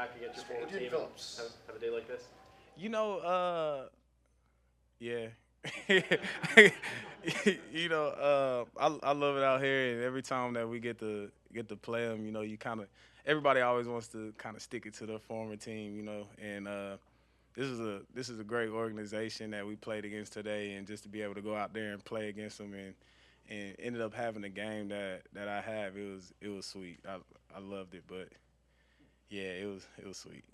back against your former Adrian team and Phillips. have a day like this? You know, yeah. I love it out here, and every time that we get to play them, you kind of everybody always wants to kind of stick it to their former team, and this is a great organization that we played against today, and just to be able to go out there and play against them and ended up having a game that I have, it was sweet. I loved it, but yeah, it was sweet.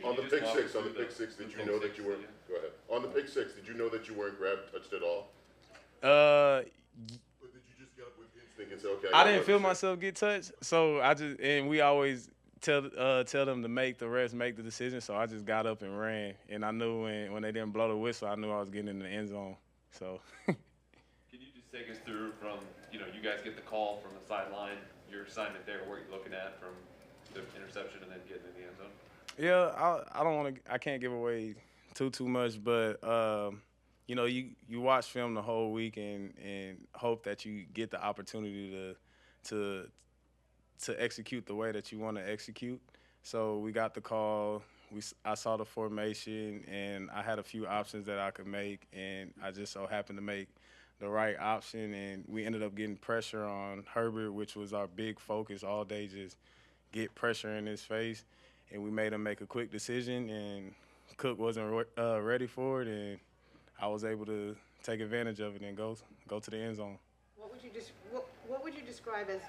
On the pick six, did you know that you weren't? Go ahead. On the pick six, did you know that you weren't grabbed, touched at all? Uh, Or did you just get up with instinct and say, okay, I I got didn't feel to myself get touched, so and we always tell them to make the refs make the decision. So I just got up and ran, and I knew when they didn't blow the whistle, I knew I was getting in the end zone. So Can you just take us through from, you guys get the call from the sideline, your assignment there, what you're looking at from the interception and then getting in the end zone? yeah, I don't want to. I can't give away too much, but you watch film the whole week and hope that you get the opportunity to to execute the way that you want to execute. So we got the call. I saw the formation, and I had a few options that I could make, and I just so happened to make the right option, and we ended up getting pressure on Herbert, which was our big focus all day, just get pressure in his face, and we made him make a quick decision, and Cook wasn't ready for it, and I was able to take advantage of it and go to the end zone. What would you describe as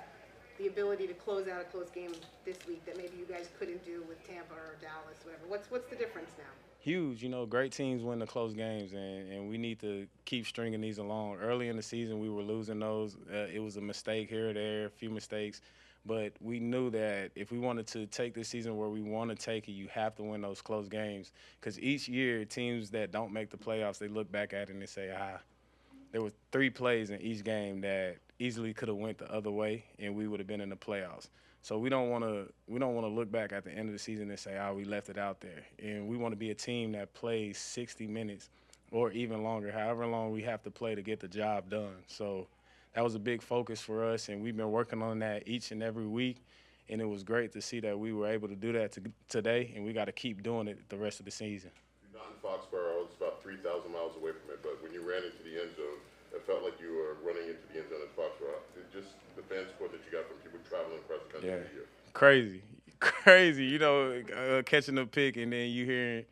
the ability to close out a close game this week that maybe you guys couldn't do with Tampa or Dallas, whatever? What's the difference now? Huge. Great teams win the close games, and we need to keep stringing these along. Early in the season, we were losing those. It was a mistake here or there, a few mistakes. But we knew that if we wanted to take this season where we want to take it, you have to win those close games. Because each year, teams that don't make the playoffs, they look back at it and they say, there were 3 plays in each game that easily could have went the other way, and we would have been in the playoffs. So we don't want to look back at the end of the season and say, we left it out there. And we want to be a team that plays 60 minutes or even longer, however long we have to play to get the job done. So that was a big focus for us, and we've been working on that each and every week. And it was great to see that we were able to do that today, and we got to keep doing it the rest of the season. You're not in Foxborough. It's about 3,000 miles away from it. But when you ran into the end zone, it felt like you were running into the end zone at Foxborough. Just the fan support that you got from people traveling across the country Yeah, to you. crazy, crazy. Catching the pick and then you're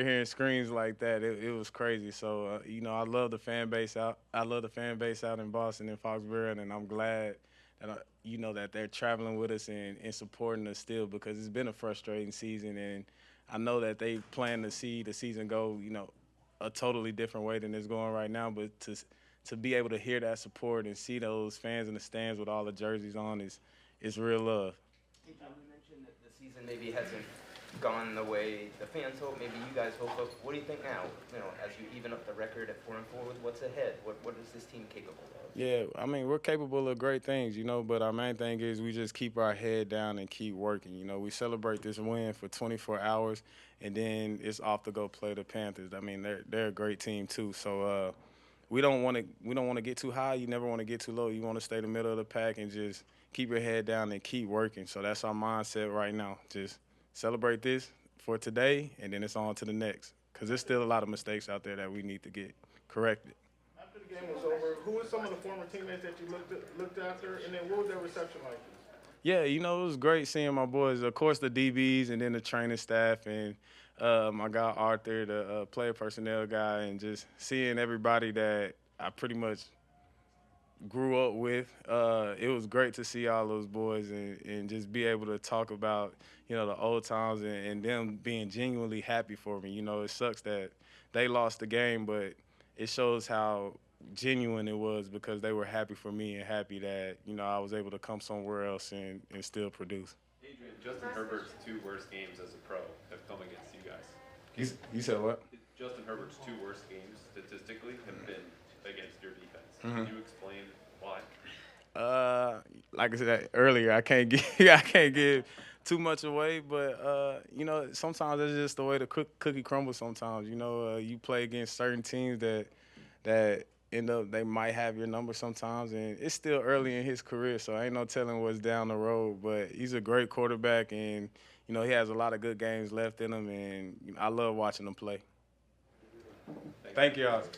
hearing screams like that. It was crazy. So I love the fan base out. I love the fan base out in Boston and Foxborough, and I'm glad that that they're traveling with us and supporting us still, because it's been a frustrating season, and I know that they plan to see the season go a totally different way than it's going right now. But to be able to hear that support and see those fans in the stands with all the jerseys on is real love. Hey, John, you mentioned that the season maybe hasn't gone the way the fans hope, maybe you guys hope. But what do you think now? As you even up the record at 4-4 with what's ahead, what is this team capable of? Yeah, I mean, we're capable of great things, but our main thing is we just keep our head down and keep working. We celebrate this win for 24 hours, and then it's off to go play the Panthers. I mean, they're a great team too. So we don't want to get too high. You never want to get too low. You want to stay in the middle of the pack and just keep your head down and keep working. So that's our mindset right now. Just celebrate this for today, and then it's on to the next. Because there's still a lot of mistakes out there that we need to get corrected. After the game was over, who were some of the former teammates that you looked after, and then what was their reception like? Yeah, it was great seeing my boys. Of course, the DBs and then the training staff and my guy Arthur, the player personnel guy, and just seeing everybody that I pretty much grew up with. It was great to see all those boys and just be able to talk about, the old times and them being genuinely happy for me. It sucks that they lost the game, but it shows how genuine it was, because they were happy for me and happy that, I was able to come somewhere else and still produce. Adrian, Justin Herbert's 2 worst games as a pro have come against you guys. You said what? Justin Herbert's 2 worst games statistically have been against your defense. Mhm. Can you explain why? Like I said earlier, I can't give too much away, but sometimes it's just the way the cookie crumbles. Sometimes you play against certain teams that end up they might have your number sometimes, and it's still early in his career, so ain't no telling what's down the road. But he's a great quarterback, and you know, he has a lot of good games left in him, and I love watching him play. Thank you, Oscar.